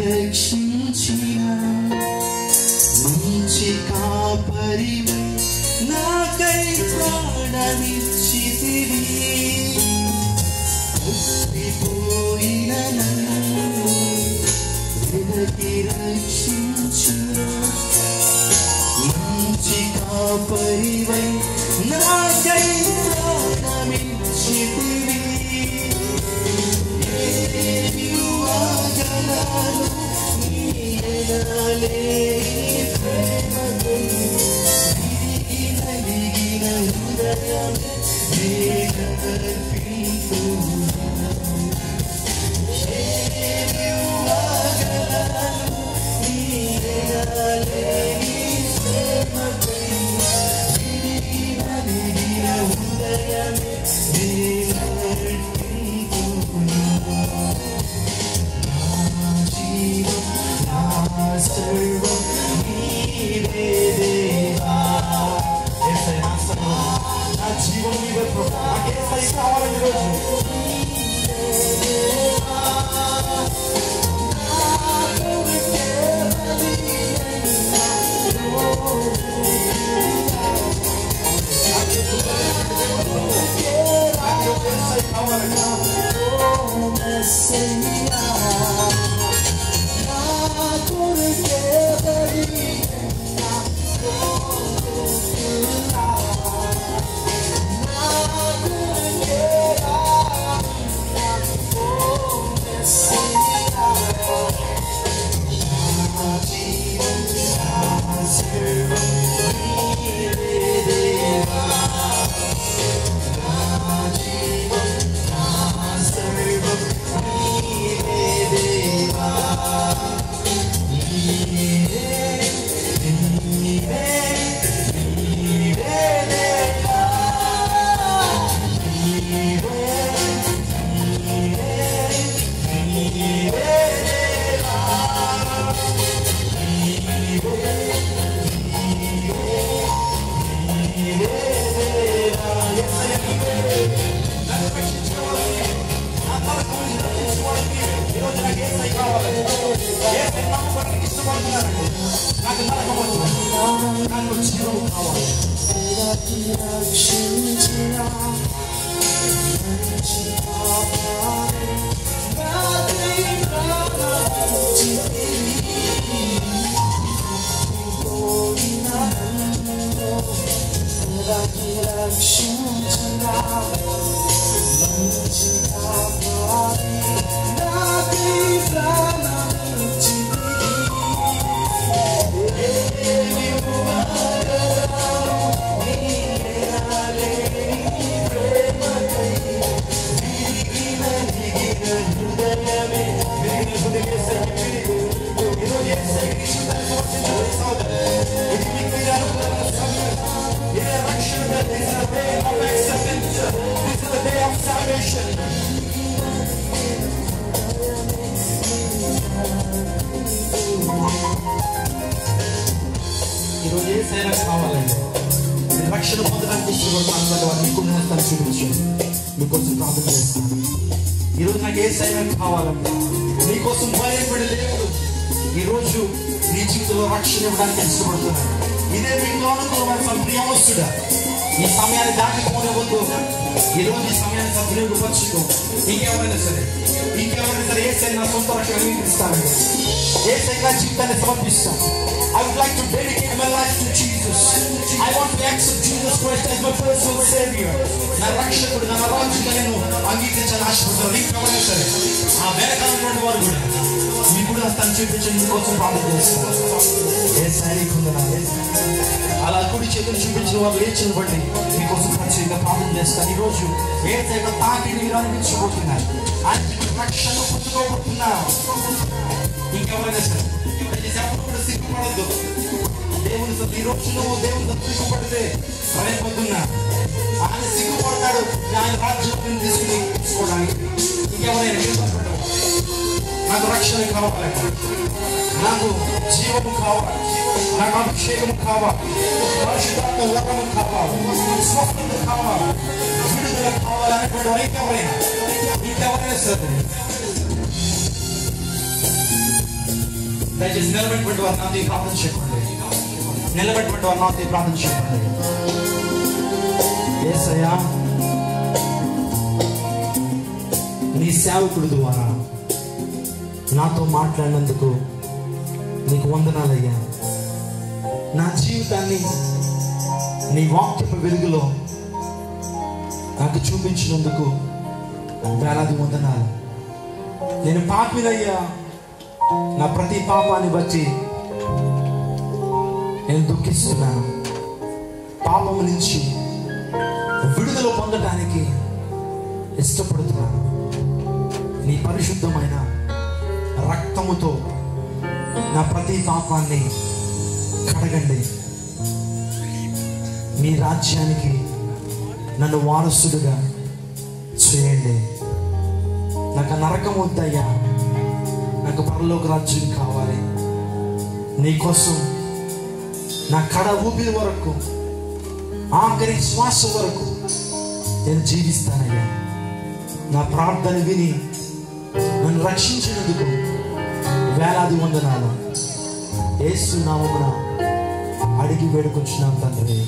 రక్షించిన మంచి కాపరివై నాకై ప్రాణమిచ్చితివి. తప్పిపోయిన నన్ను వెదకి రక్షించిన మంచి కాపరివై నాకై ప్రాణమిచ్చితివి. రక్షణ పొందడానికి ఇష్టపడుతున్న వారు మీకున్న హస్తాన్ని చూపించండి. మీకోసం ప్రార్థన చేస్తాను. ఈరోజు నాకు ఏ సైన్యం కావాలండి? నీకోసం భయపడి లేదు. ఈరోజు నీ జీవితంలో రక్షణ ఇవ్వడానికి ఇష్టపడుతున్నాను. ఇదే మీకు అనుకూలమైన ప్రియవస్తుడా, ఈ సమయాన్ని దాటిపోవద్దు. ఈరోజు ఈ సమయాన్ని సద్వినియోగపరచుకో. ఇంకెవరైనా సరే ఏ సైన్యం నా సొంత రక్షణ అంగీకరిస్తానండి. ఏ సైన్యం జీవితాన్ని సమర్పిస్తాను. I would like to dedicate my life to Jesus. I want to accept Jesus Christ as my personal Savior. నా రక్షకుడు, నా రాజుగా నేను అంగీకరించాలని ఆశపడుతున్నాను. ఇంకెవరైనా సరే ఆ వేరకాలైనటువంటి వారు కూడా మీ కూడా తను చూపించండి. మీకోసం ప్రార్థన చేస్తాను. ఏ సైనికులు అలా కుడి చేతులు చూపించిన వారు లేచిన బట్టి మీకోసం ఖచ్చితంగా ప్రార్థన చేస్తాను. ఈరోజు ఏ సైతం తాకి మీరు అనిపించబోతున్నారు, రక్షణ పొందుకోబోతున్నారు. ఇంకెవరైనా సరే ఎప్పుడు కూడా సిగ్గుపడద్దు. దేవుని ఈ రోజు నువ్వు దేవుని సిగ్గుపడితే భయపడుతున్నా ఆయన సిగ్గుపడతాడు. ఆయన రాజ్యం తీసుకుని తీసుకోవడానికి. ఇంకెవరైనా నాకు రక్షణ కావాలి, నాకు జీవము కావాలి, నాకు అభిషేకము కావాలి, పరిశుద్ధాత్మ వరము కావాలి, స్వస్థత కావాలి, విడుదల కావాలనేటువంటి ఇంకెవరైనా సరే దయచేసి నిలబెట్టుకుంటూ వారు నాతో ప్రార్థన చెప్పండి. నిలబెట్టుకుంటూ వారు నాతో ప్రార్థన చెప్పండి. యేసయ్యా, నీ సేవకుడు ద్వారా నాతో మాట్లాడినందుకు నీకు వందనాలయ్యా. నా జీవితాన్ని నీ వాక్యపు వెలుగులో నాకు చూపించినందుకు వేలాది వందనాలు. నేను పాపినయ్యా. నా ప్రతి పాపాన్ని బట్టి నేను దుఃఖిస్తున్నాను. పాపము నుంచి విడుదల పొందడానికి ఇష్టపడుతున్నాను. నీ పరిశుద్ధమైన రక్తముతో నా ప్రతి పాపాన్ని కడగండి. మీ రాజ్యానికి నన్ను వారసుడుగా చేయండి. నాకు నరకం వద్దయ్యా, నాకు పరలోక రాజ్యం కావాలి. నీకోసం నా కడ ఊపిరి వరకు, ఆఖరి శ్వాస వరకు నేను జీవిస్తానయ్యా. నా ప్రార్థన విని నన్ను రక్షించినందుకు వేలాది వందనాలు. యేసు నామమున అడిగి వేడుకొంచున్నాం తండ్రి.